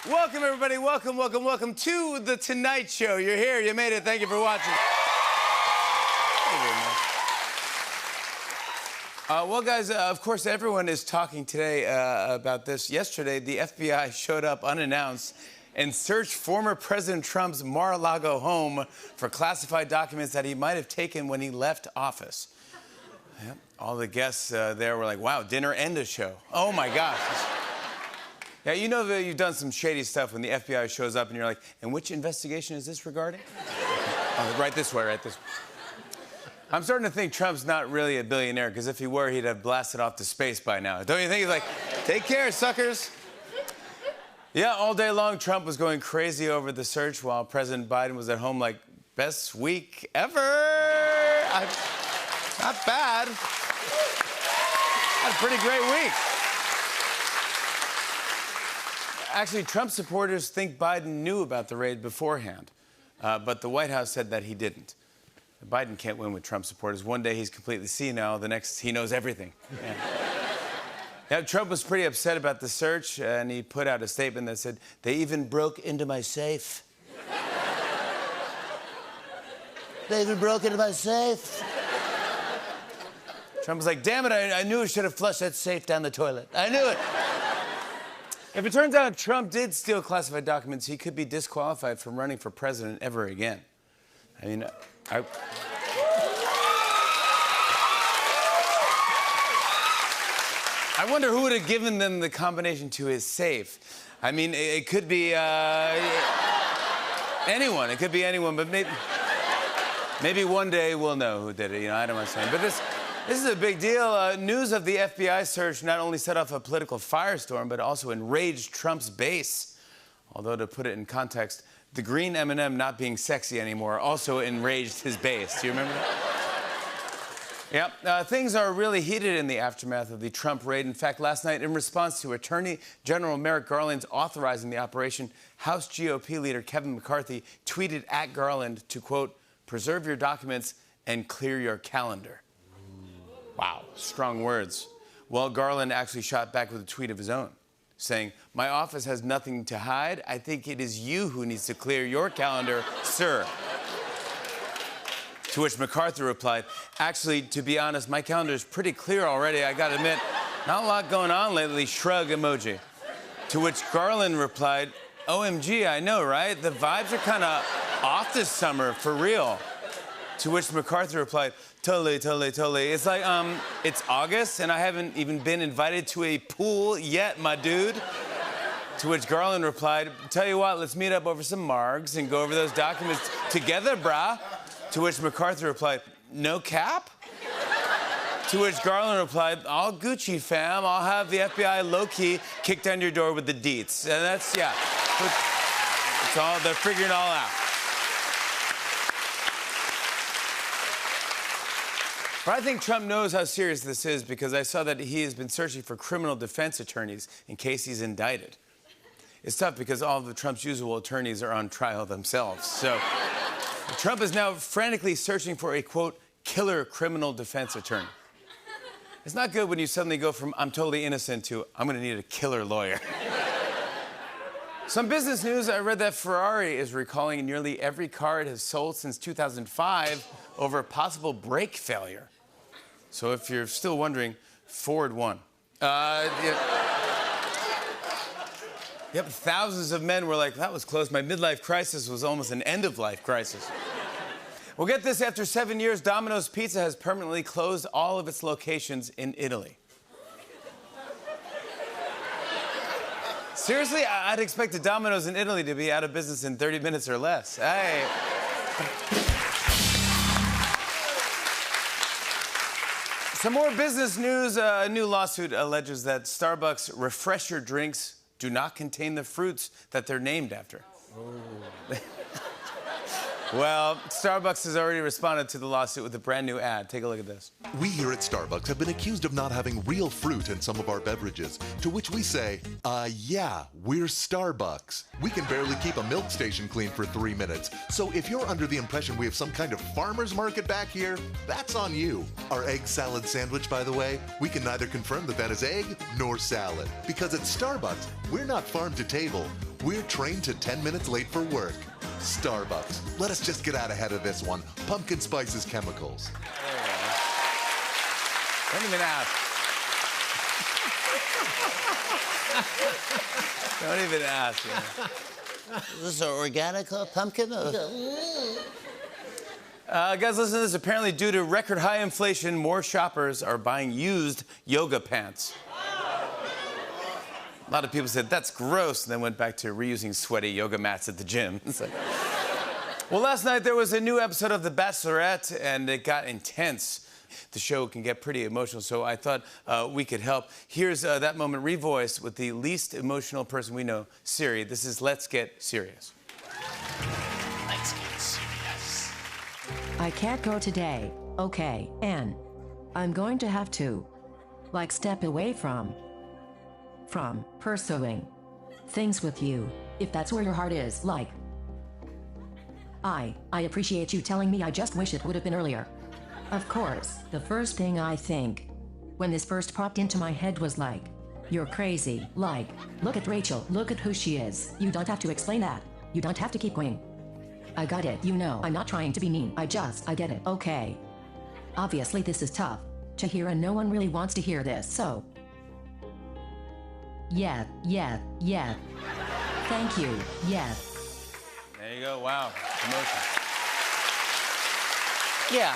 Welcome, everybody. Welcome, welcome, welcome to The Tonight Show. You're here. You made it. Thank you for watching. Well, guys, of course, everyone is talking today about this. Yesterday, the FBI showed up unannounced and searched former President Trump's Mar-a-Lago home for classified documents that he might have taken when he left office. Yep. All the guests there were like, wow, dinner and a show. Oh, my gosh. Yeah, you know that you've done some shady stuff when the FBI shows up and you're like, and which investigation is this regarding? Right this way, right this way. I'm starting to think Trump's not really a billionaire, because if he were, he'd have blasted off to space by now. Don't you think? He's like, take care, suckers. Yeah, all day long, Trump was going crazy over the search while President Biden was at home like, best week ever. Not bad. Had a pretty great week. Actually, Trump supporters think Biden knew about the raid beforehand, but the White House said that he didn't. Biden can't win with Trump supporters. One day he's completely senile, the next he knows everything. Yeah. Yeah, Trump was pretty upset about the search, and he put out a statement that said, they even broke into my safe. They even broke into my safe. Trump was like, damn it, I knew I should have flushed that safe down the toilet. I knew it. If it turns out Trump did steal classified documents, he could be disqualified from running for president ever again. I mean, I wonder who would have given them the combination to his safe. I mean, it could be anyone. It could be anyone, but maybe one day we'll know who did it. You know, I don't know what I'm saying. But this is a big deal. News of the FBI search not only set off a political firestorm, but also enraged Trump's base. Although, to put it in context, the green M&M not being sexy anymore also enraged his base. Do you remember that? Yep. Things are really heated in the aftermath of the Trump raid. In fact, last night, in response to Attorney General Merrick Garland's authorizing the operation, House GOP leader Kevin McCarthy tweeted at Garland to, quote, preserve your documents and clear your calendar. Wow, strong words. Well, Garland actually shot back with a tweet of his own, saying, my office has nothing to hide. I think it is you who needs to clear your calendar, sir. To which McCarthy replied, actually, to be honest, my calendar is pretty clear already, I gotta admit. Not a lot going on lately, shrug emoji. To which Garland replied, OMG, I know, right? The vibes are kind of off this summer, for real. To which McCarthy replied, totally, totally, totally. It's like, it's August, and I haven't even been invited to a pool yet, my dude. To which Garland replied, tell you what, let's meet up over some margs and go over those documents together, brah. To which McCarthy replied, no cap? To which Garland replied, all Gucci, fam. I'll have the FBI low-key kick down your door with the deets. And that's, yeah. It's all, they're figuring it all out. But I think Trump knows how serious this is, because I saw that he has been searching for criminal defense attorneys in case he's indicted. It's tough because all of Trump's usual attorneys are on trial themselves. So Trump is now frantically searching for a, quote, killer criminal defense attorney. It's not good when you suddenly go from I'm totally innocent to I'm going to need a killer lawyer. Some business news, I read that Ferrari is recalling nearly every car it has sold since 2005 over a possible brake failure. So if you're still wondering, Ford won. Yep, thousands of men were like, that was close. My midlife crisis was almost an end-of-life crisis. Well, get this, after 7 years, Domino's Pizza has permanently closed all of its locations in Italy. Seriously, I'd expect a Domino's in Italy to be out of business in 30 minutes or less. Hey. Some more business news. A new lawsuit alleges that Starbucks refresher drinks do not contain the fruits that they're named after. Oh. Well, Starbucks has already responded to the lawsuit with a brand new ad. Take a look at this. We here at Starbucks have been accused of not having real fruit in some of our beverages, to which we say, yeah, we're Starbucks. We can barely keep a milk station clean for 3 minutes, so if you're under the impression we have some kind of farmer's market back here, that's on you. Our egg salad sandwich, by the way, we can neither confirm that that is egg nor salad, because at Starbucks, we're not farm to table, we're trained to 10 minutes late for work. Starbucks. Let us just get out ahead of this one. Pumpkin spices chemicals. Don't even ask. Don't even ask. You know. Is this an organic pumpkin? Guys, listen to this. Apparently, due to record high inflation, more shoppers are buying used yoga pants. A lot of people said, that's gross, and then went back to reusing sweaty yoga mats at the gym. It's like... Well, last night there was a new episode of The Bachelorette, and it got intense. The show can get pretty emotional, so I thought we could help. Here's that moment revoiced with the least emotional person we know, Siri. This is Let's Get Serious. Let's get serious. I can't go today, okay, and I'm going to have to, like, step away from pursuing things with you, if that's where your heart is, like. I appreciate you telling me. I just wish it would have been earlier. Of course, the first thing I think when this first popped into my head was like, you're crazy, like, look at Rachel, look at who she is. You don't have to explain that. You don't have to keep going. I got it, you know, I'm not trying to be mean. I get it, okay. Obviously this is tough to hear and no one really wants to hear this, so. Yeah. Thank you, yeah. There you go. Wow. Emotion. Yeah.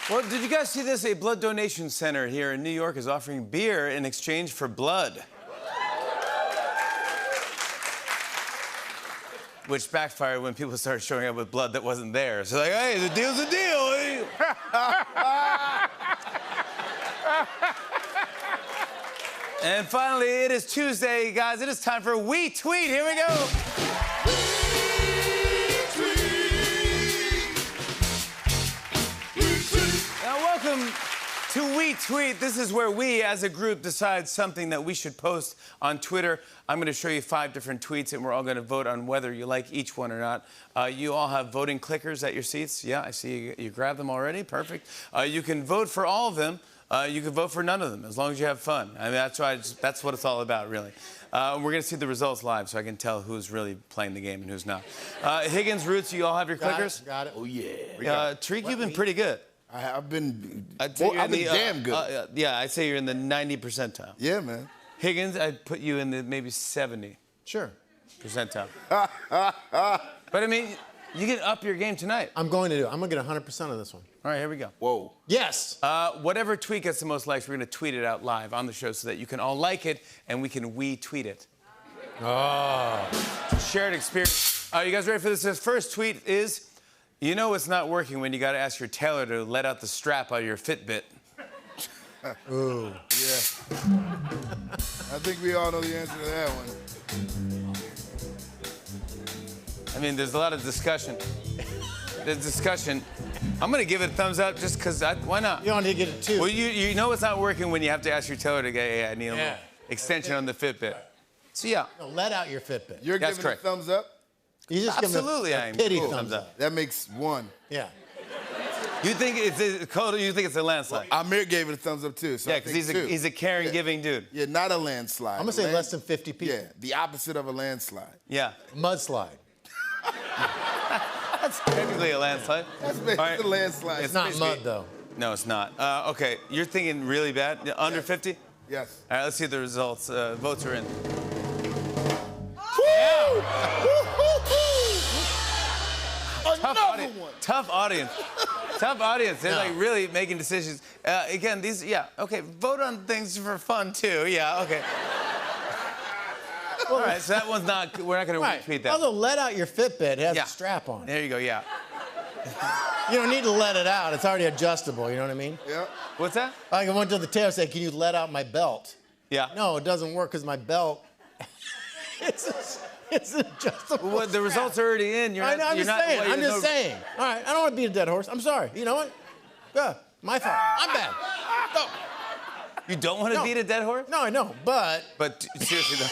Well, did you guys see this? A blood donation center here in New York is offering beer in exchange for blood. Which backfired when people started showing up with blood that wasn't there. So like, hey, the deal's a deal. And finally, it is Tuesday, guys. It is time for We Tweet. Here we go. Now, welcome to We Tweet. This is where we, as a group, decide something that we should post on Twitter. I'm going to show you 5 different tweets, and we're all going to vote on whether you like each one or not. You all have voting clickers at your seats. Yeah, I see you grabbed them already. Perfect. You can vote for all of them. You can vote for none of them, as long as you have fun. I mean, that's what it's all about, really. We're going to see the results live, so I can tell who's really playing the game and who's not. Higgins, Roots, you all have your clickers? Got it. Oh, yeah. Treek, you've been pretty good. I've been Damn good. Yeah, I'd say you're in the 90 percentile. Yeah, man. Higgins, I'd put you in the maybe 70 Sure. percentile. But, I mean, you can up your game tonight. I'm going to get 100% on this one. All right, here we go. Whoa. Yes. Whatever tweet gets the most likes, we're going to tweet it out live on the show so that you can all like it and we can tweet it. Oh. Shared experience. You guys ready for this? This first tweet is, you know it's not working when you got to ask your tailor to let out the strap out of your Fitbit. Ooh. Yeah. I think we all know the answer to that one. I mean, there's a lot of discussion. There's discussion. I'm going to give it a thumbs up just because why not? You don't need to get it 2. Well, you know it's not working when you have to ask your tailor to get, hey, I need a little extension on the Fitbit. So, yeah. No, let out your Fitbit. You're That's giving correct. a thumbs up? You just Absolutely, give I him am. a pity Cool. thumbs up. That makes 1. Yeah. You think it's a landslide? Amir gave it a thumbs up too. So Yeah, I because think he's a caring, giving dude. Yeah, not a landslide. I'm going to say less than 50 people. Yeah, the opposite of a landslide. Yeah. Mudslide. That's technically a landslide. That's basically All right. a landslide. It's not mud, though. No, it's not. Okay, you're thinking really bad? Under 50? Yes. All right, let's see the results. Votes are in. Another one. Tough audience. Tough audience. They're like really making decisions. Again, okay, vote on things for fun too. Yeah, okay. All right, so that one's not, we're not going to retweet that. Although let out your Fitbit, it has Yeah. a strap on it. There you go, yeah. You don't need to let it out. It's already adjustable, you know what I mean? Yeah. What's that? Like I went to the tailor and said, can you let out my belt? Yeah. No, it doesn't work because my belt, it's adjustable. Well, the results are already in. I know, I'm just saying. All right, I don't want to beat a dead horse. I'm sorry. You know what? Yeah, my fault. I'm bad. No. You don't want to beat a dead horse? No, I know, but... But seriously, though.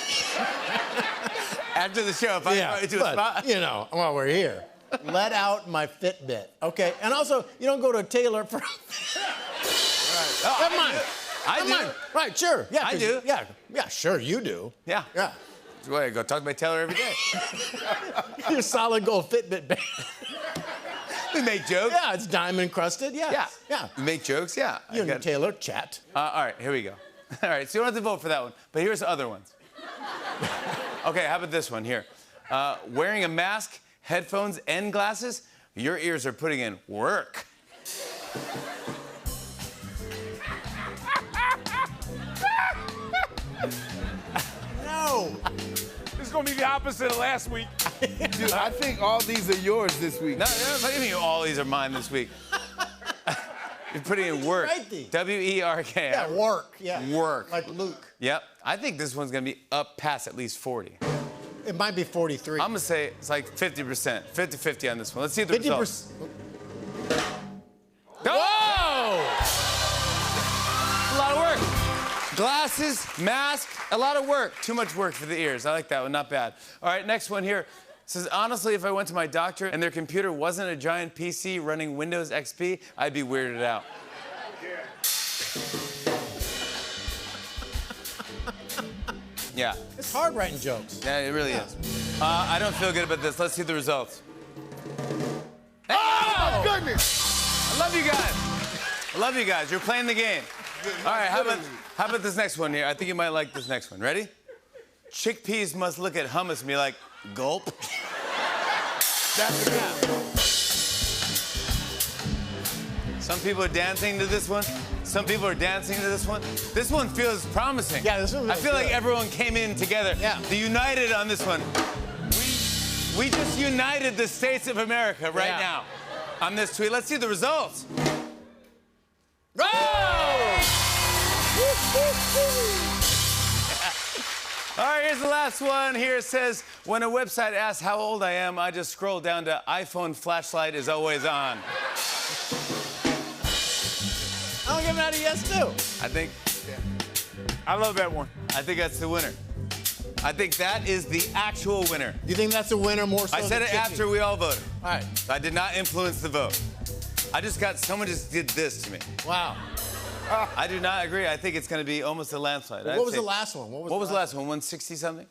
After the show, if I invite you to a spot... you know, while we're here, let out my Fitbit, okay? And also, you don't go to a tailor for... Come on. I Come do. on. Right, sure. Yeah, I 'cause- do. Yeah, sure, you do. Yeah. Yeah. Well, I go talk to my tailor every day. Your solid gold Fitbit band. We make jokes. Yeah, it's diamond encrusted. Yes. Yeah. Yeah. We make jokes. Yeah. You and your tailor chat. All right, here we go. All right, so you don't have to vote for that one, but here's the other ones. Okay, how about this one here? Wearing a mask, headphones, and glasses, your ears are putting in work. No. This is gonna be the opposite of last week. Dude, I think all these are yours this week. No, what do you mean all these are mine this week? You're putting in work. Right there. W-E-R-K. Yeah, work. Yeah. Work. Like Luke. Yep. I think this one's gonna be up past at least 40. It might be 43. I'm gonna say it's like 50%, 50-50 on this one. Let's see the results. 50%. Whoa! A lot of work. Glasses, mask, a lot of work. Too much work for the ears. I like that one, not bad. All right, next one here. It says, honestly, if I went to my doctor and their computer wasn't a giant PC running Windows XP, I'd be weirded out. Yeah, It's hard writing jokes. yeah, it really is. I don't feel good about this. Let's see the results. Oh, my goodness! I love you guys. I love you guys. You're playing the game. All right, how about this next one here? I think you might like this next one. Ready? Chickpeas must look at hummus and be like, gulp. That's a good one. Some people are dancing to this one. Some people are dancing to this one. This one feels promising. Yeah, this one I feels feel like good. everyone came in together. Yeah. They united on this one. We just united the states of America right Yeah. now on this tweet. Let's see the results. All right, here's the last one. Here it says, when a website asks how old I am, I just scroll down to iPhone flashlight is always on. I'll give it out a yes, too. I think I love that one. that's the winner. I think that is the actual winner. You think that's a winner more so I said than it chicken? after we all voted. All right. I did not influence the vote. Someone just did this to me. Wow. I do not agree. I think it's going to be almost a landslide. What was the last one? What was the last one? 160 something?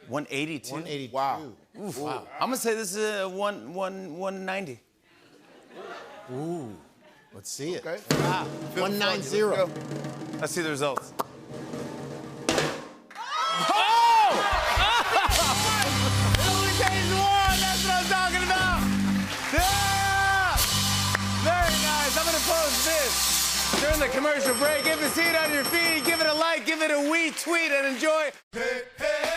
182. 182. Wow. Oof, wow. I'm going to say this is a 190. Ooh. Let's see it. Okay. Wow. 190. Let's go. Let's see the results. That's what I'm talking about. Yeah! Very nice. I'm going to post this during the commercial break. If you see it on your feed, give it a like, give it a retweet, and enjoy. Hey, hey,